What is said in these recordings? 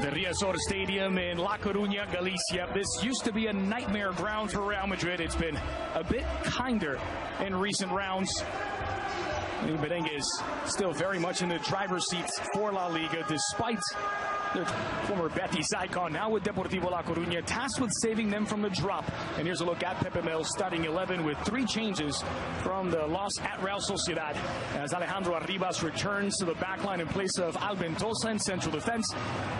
The Riazor Stadium in La Coruna, Galicia. This used to be a nightmare ground for Real Madrid. It's been a bit kinder in recent rounds. Merengue is still very much in the driver's seat for La Liga, despite their former Betis icon, now with Deportivo La Coruna, tasked with saving them from the drop. And here's a look at Pepe Mel's starting 11 with 3 changes from the loss at Real Sociedad. As Alejandro Arribas returns to the backline in place of Albentosa in central defense.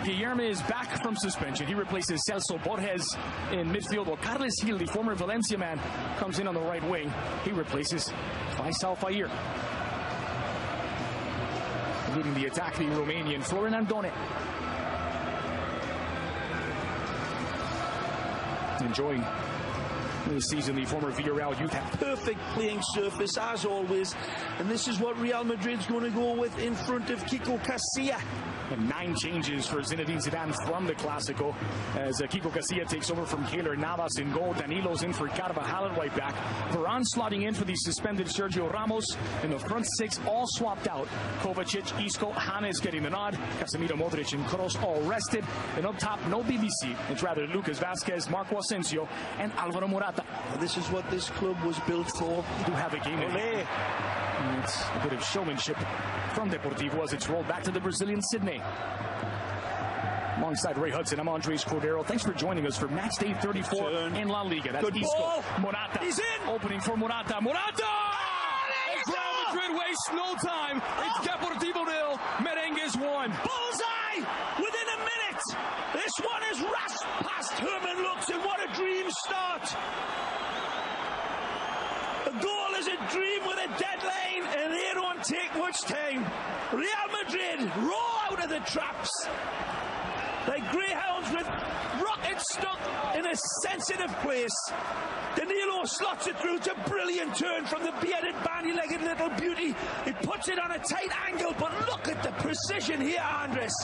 Guillermo is back from suspension. He replaces Celso Borges in midfield, while Carles Gil, the former Valencia man, comes in on the right wing. He replaces Faisal Fair. Leading the attack, the Romanian Florin Andone. Enjoying this season, the former Villarreal youth. Perfect playing surface, as always. And this is what Real Madrid's going to go with in front of Kiko Casilla. And 9 changes for Zinedine Zidane from the Clásico, as Kiko Casilla takes over from Keylor Navas in goal. Danilo's in for Carvajal at right back. Varane slotting in for the suspended Sergio Ramos. And the front 6 all swapped out. Kovacic, Isco, James getting the nod. Casemiro, Modric, and Kroos all rested. And up top, no BBC. It's rather Lucas Vázquez, Marco Asensio, and Álvaro Morata. This is what this club was built for. We do have a game in here. And it's a bit of showmanship from Deportivo as it's rolled back to the Brazilian Sydney. Alongside Ray Hudson, I'm Andres Cordero. Thanks for joining us for match day 34 in La Liga. That's Good Isco. ball. Morata. He's in. Opening for Morata. Morata! As Real Madrid wastes no time. It's Deportivo 0. Merengues 1. Bullseye! Within a minute! This one is rasped past Herman Lux, and what a dream start! A goal is a dream with a deadline, and they don't take much time. Real Madrid roll out of the traps like greyhounds with rockets stuck in a sensitive place. Danilo slots it through. It's a brilliant turn from the bearded, bandy-legged little beauty. He puts it on a tight angle, but look at the precision here, Andres.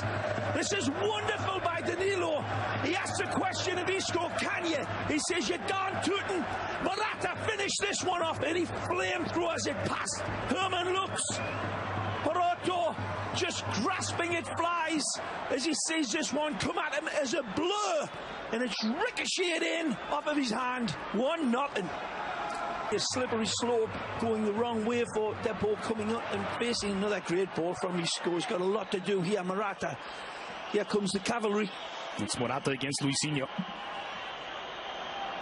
This is wonderful by Danilo. He asks a question of Isco, can you? He says, you're darn tootin'. Morata finished this one off, and he flamed through as it passed Herman Lux. Porto just grasping it flies as he sees this one come at him as a blur, and it's ricocheted in off of his hand. 1-0. A slippery slope going the wrong way for Depot, coming up and facing another great ball from Isco. He's got a lot to do here, Morata. Here comes the cavalry. It's Morata against Luisinho.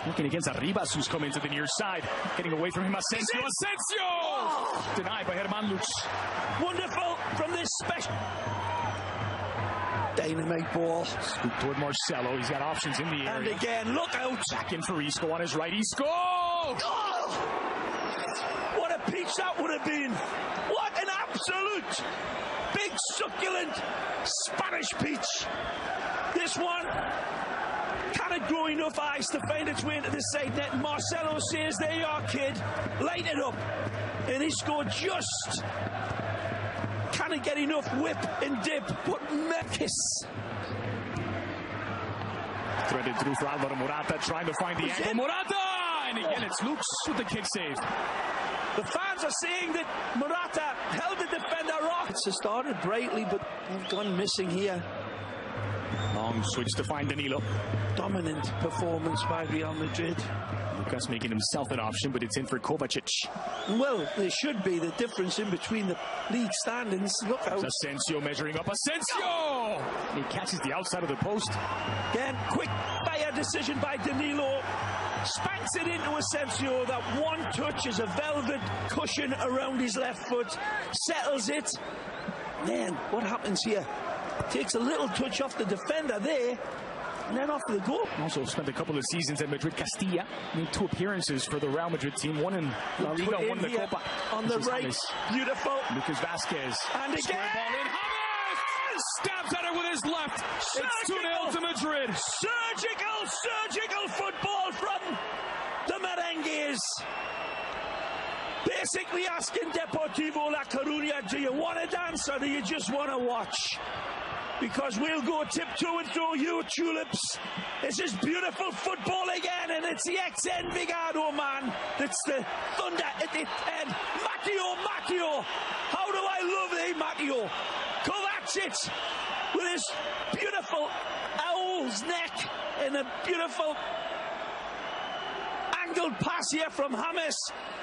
Looking against Arribas, who's coming to the near side. Getting away from him, Asensio. Asensio! Oh. Denied by Herman Lux. Wonderful from this special. Dynamite ball. Scoop toward Marcelo. He's got options in the area. And again, look out. Back in for Isco on his right. Isco! Oh! What a peach that would have been. What an absolute big, succulent Spanish peach. This one cannot grow enough ice to find its way into the side net. Marcelo says, there you are, kid. Light it up. And Isco just cannot get enough whip and dip. But Merkis. Threaded through for Álvaro Morata, trying to find the angle. Morata! And again, it's Lux with the kick save. The fans are saying that Morata held the defender off. It's started brightly, but they've gone missing here. Long switch to find Danilo. Dominant performance by Real Madrid. Lucas making himself an option, but it's in for Kovacic. Well, there should be the difference in between the league standings. Look out. Asensio measuring up. Asensio! And he catches the outside of the post. Again, quick fire decision by Danilo. Spanks it into Asensio. That one touch is a velvet cushion around his left foot. Settles it. Man, what happens here? Takes a little touch off the defender there, and then off to the goal. Also spent a couple of seasons at Madrid Castilla. Made 2 appearances for the Real Madrid team. One in La Liga, one in the Copa. On the right, James. beautiful. Lucas Vázquez. And again! Square ball in. James! Stabs at it with his left. It's 2-0 to Madrid. Surgical football from the Merengues. Basically asking Deportivo La Coruna, do you want to dance or do you just want to watch? Because we'll go tiptoe and throw you tulips. This is beautiful football again, and it's the ex-Envigado man. It's the thunder at the end. Matteo. How do I love thee, Matteo? Kovacic with his beautiful owl's neck and a beautiful angled pass here from James.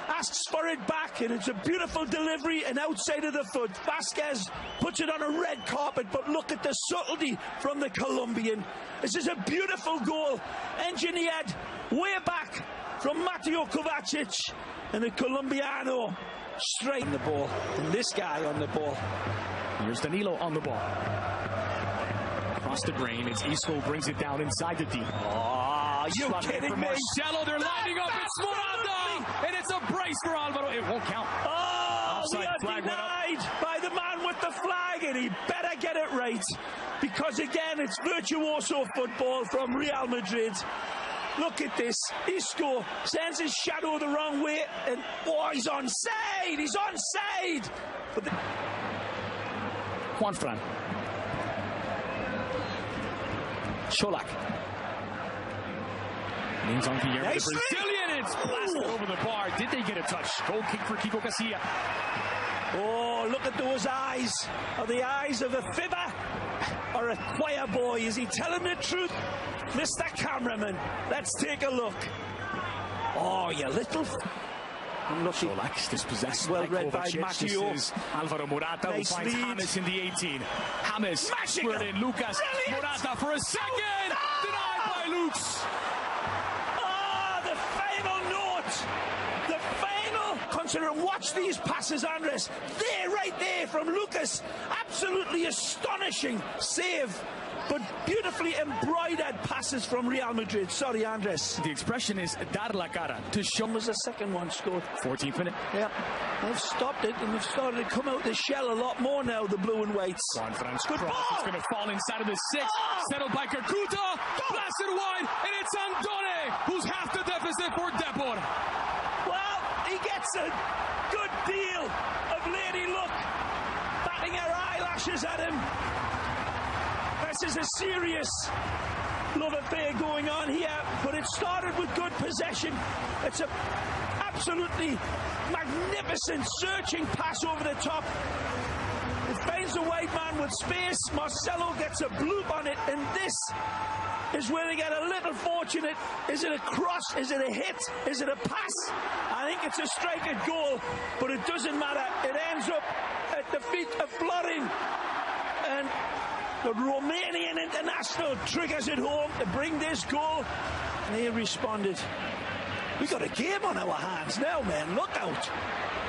Asks for it back, and it's a beautiful delivery and outside of the foot. Vasquez puts it on a red carpet, but look at the subtlety from the Colombian. This is a beautiful goal, engineered way back from Mateo Kovacic, and the Colombiano straight on the ball, and this guy on the ball. Here's Danilo on the ball. Across the grain, it's Isco, brings it down inside the deep. Oh, you kidding me? Marcelo, they're lining up, it's Morata, and it's a brace for Alvaro. It won't count. Oh, offside we are flag denied by the man with the flag, and he better get it right, because again, it's virtuoso football from Real Madrid. Look at this. Isco sends his shadow the wrong way, and oh, he's onside. He's onside. But Juanfran. Šolak. Leans on Guillermo, the Brazilian. It's blasted over the bar. Did they get a touch? Goal kick for Kiko Casilla. Oh, look at those eyes. Are the eyes of a fibber or a choir boy? Is he telling the truth? Mr. Cameraman, let's take a look. Oh, you little... Unlucky. Šolak dispossessed. Well read by Mateo. This is Alvaro Morata, nice who finds lead. James in the 18. James squared in. Lucas. Brilliant. Morata for a second. No. Denied by Lux. Ah, the final note. The final. Consider and watch these passes, Andres. There, right there from Lucas. Absolutely astonishing save. But beautifully embroidered passes from Real Madrid. Sorry, Andres. The expression is dar la cara, to show. Was the second one scored. 14th minute. Yeah. They've stopped it, and they've started to come out the shell a lot more now, the blue and whites. Juanfran's Good cross. ball. It's going to fall inside of the 6. Settled by Kakuta. Blasted wide, and it's Andone, who's half the deficit for Depor. Well, he gets a good deal of lady luck, batting her eyelashes at him. This is a serious love affair going on here, but it started with good possession. It's a absolutely magnificent searching pass over the top. It finds a wide man with space. Marcelo gets a bloop on it, and this is where they get a little fortunate. Is it a cross? Is it a hit? Is it a pass? I think it's a strike at goal, but it doesn't matter. It ends up at the feet of Florin, and the Romanian international triggers it home to bring this goal, and he responded. We got a game on our hands now, man. Look out.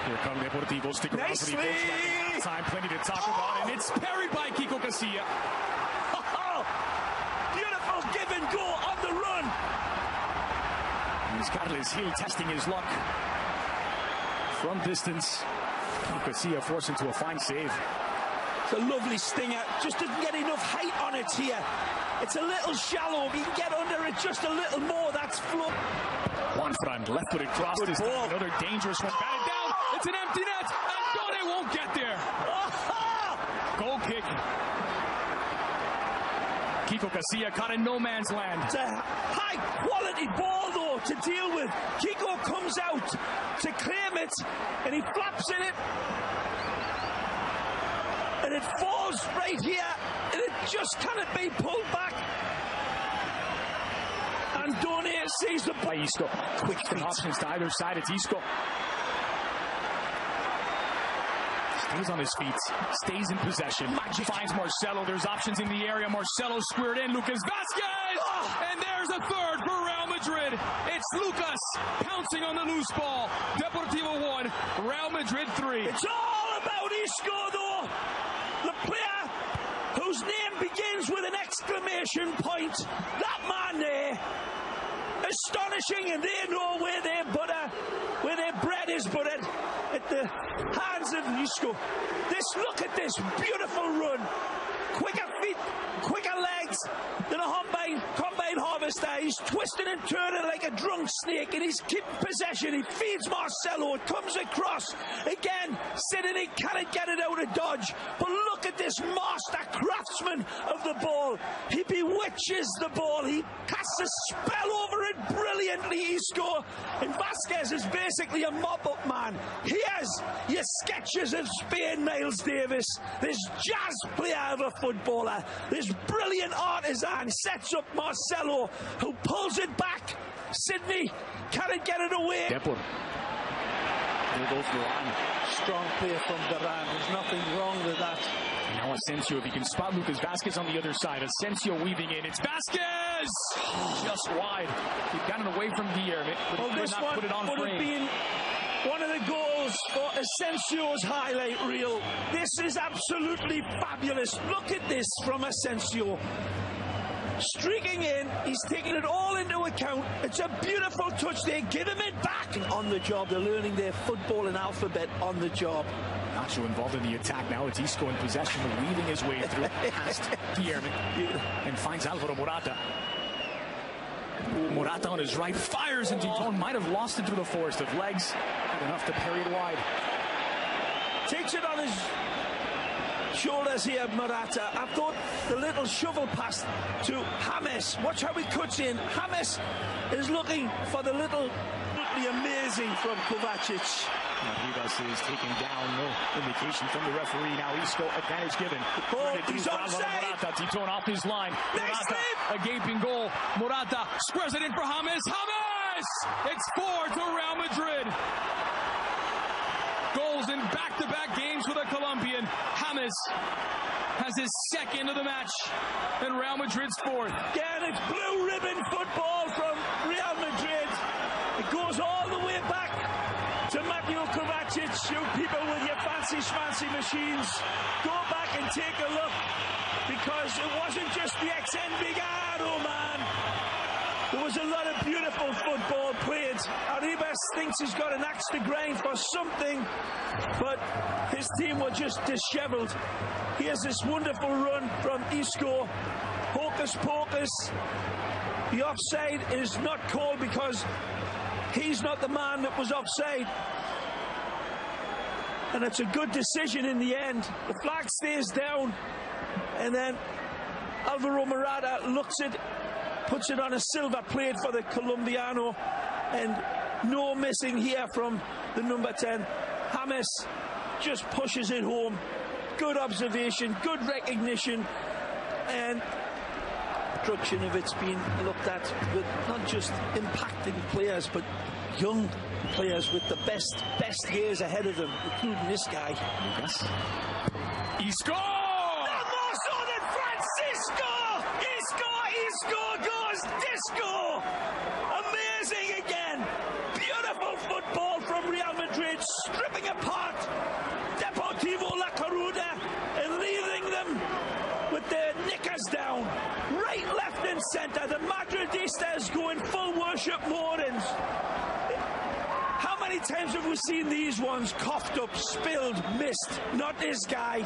Here come Deportivo. Stick around for the goal. Time, plenty to talk about, and it's parried by Kiko Casilla. Beautiful give and go on the run. He's Carles Gil testing his luck from distance. Kiko Casilla forced into a fine save. It's a lovely stinger. Just didn't get enough height on it here. It's a little shallow. If you can get under it just a little more, that's flow. Juanfran, left-footed cross this time. Another dangerous one. Batted down. It's an empty net. Andone won't get there. Goal kick. Kiko Casilla caught in no man's land. It's a high-quality ball, though, to deal with. Kiko comes out to claim it, and he flaps in it. And it falls right here, and it just cannot be pulled back. Andone sees the by Isco. Quick options to either side. It's Isco. Stays on his feet. Stays in possession. Magic. Finds Marcelo. There's options in the area. Marcelo squared in. Lucas Vasquez! And there's a third for Real Madrid. It's Lucas pouncing on the loose ball. Deportivo 1, Real Madrid 3. It's all about Isco, though. The player whose name begins with an exclamation point. That man there, astonishing, and they know where their butter, where their bread is buttered, at the hands of Isco. Look at this beautiful run. Quicker feet, quicker legs than a combine harvester. He's twisting and turning like a drunk snake, and he's keeping possession. He feeds Marcelo. It comes across again, sitting. He cannot get it out of dodge. But look Look at this master craftsman of the ball. He bewitches the ball. He casts a spell over it brilliantly, Isco. And Vasquez is basically a mop-up man. Here's your sketches of Spain, Miles Davis. This jazz player of a footballer. This brilliant artisan sets up Marcelo, who pulls it back. Sydney can't get it away. Deportivo. There goes Duran. Strong play from Duran. There's nothing wrong with that. Now Asensio, if he can spot Lucas Vasquez on the other side. Asensio weaving in. It's Vasquez! Just wide. He got it away from Guillermo, but he could not put it on frame. Would have been one of the goals for Asensio's highlight reel. This is absolutely fabulous. Look at this from Asensio. Streaking in, he's taking it all into account. It's a beautiful touch. They're giving it back. On the job, they're learning their footballing alphabet on the job. Nacho involved in the attack now. It's Isco in possession, weaving his way through past Guillermo and finds Alvaro Morata. Morata on his right fires into Titon. Might have lost it through the forest of legs. Not enough to parry it wide. Takes it on his shoulders here, Morata. I thought the little shovel pass to James. Watch how he cuts in. James is looking for the little, absolutely amazing from Kovacic. Rivas is taken down. No indication from the referee. Now Isco, advantage given. He's onside. Morata, Titon off his line. Morata, a gaping goal. Morata squares it in for James. James! It's 4 to Real Madrid. Goals in back-to-back games for the Colombian. James has his second of the match, and Real Madrid's fourth. Again, it's blue ribbon football from Real Madrid. It goes all the way back to Mateo Kovacic. You people with your fancy-schmancy machines, go back and take a look, because it wasn't just the ex-Envigado man. There was a lot of beautiful football played. Arribas thinks he's got an axe to grind for something, but his team were just dishevelled. Here's this wonderful run from Isco. Hocus pocus. The offside is not called because he's not the man that was offside. And it's a good decision in the end. The flag stays down, and then Alvaro Morata looks at, puts it on a silver plate for the Colombiano, and no missing here from the number 10. James just pushes it home. Good observation, good recognition, and construction of it's been looked at with not just impacting players, but young players with the best years ahead of them, including this guy. Lucas. Isco! Isco goes disco! Amazing again! Beautiful football from Real Madrid, stripping apart Deportivo La Coruna and leaving them with their knickers down. Right, left and centre. The Madridistas going full worship mode. And how many times have we seen these ones coughed up, spilled, missed? Not this guy.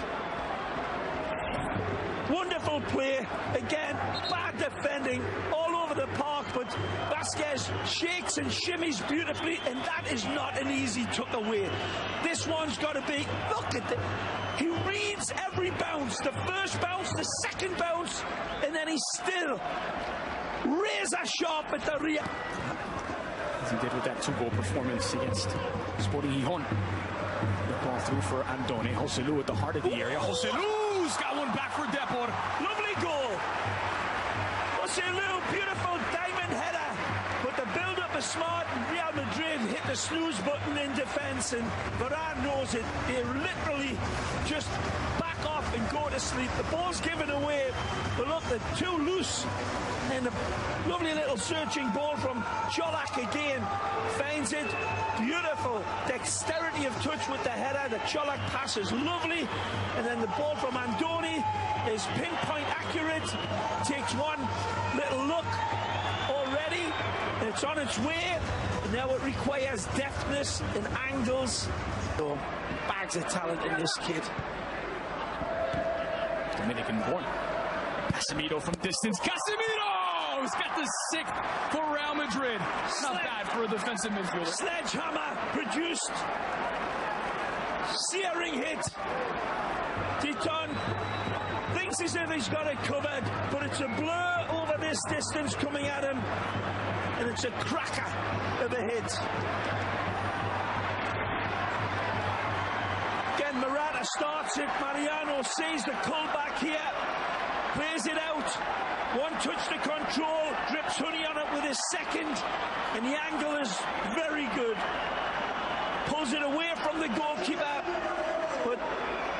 Wonderful play, again, bad defending all over the park, but Vasquez shakes and shimmies beautifully, and that is not an easy tuck away. This one's got to be, look at he reads every bounce, the first bounce, the second bounce, and then he's still razor sharp at the rear. As he did with that 2-goal performance against Sporting Gijon. The ball through for Andone. Joselu at the heart of the area. Joselu's got one back for Depor. Lovely goal. Joselu, beautiful diamond header. But the build-up is smart. Real Madrid hit the snooze button in defence, and Varane knows it. They literally just back off and go to sleep. The ball's given away, but look, they're too loose. And a lovely little searching ball from Cholak again. Finds it. Beautiful dexterity of touch with the header. The Cholak pass is lovely. And then the ball from Andoni is pinpoint accurate. Takes one little look already. And it's on its way. And now it requires deftness and angles. So, bags of talent in this kid. Dominican born. Casemiro from distance. Casemiro! He's got the 6th for Real Madrid. Not bad for a defensive midfielder. Sledgehammer produced. searing hit. Titon thinks as if he's got it covered, but it's a blur over this distance coming at him, and it's a cracker of a hit. Again, Murata starts it. Mariano sees the callback here, plays it out. One touch to control, drips Honey on it with his second, and the angle is very good. Pulls it away from the goalkeeper, but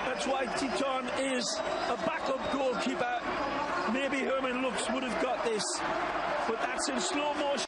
that's why Titon is a backup goalkeeper. Maybe Herman Lux would have got this, but that's in slow motion.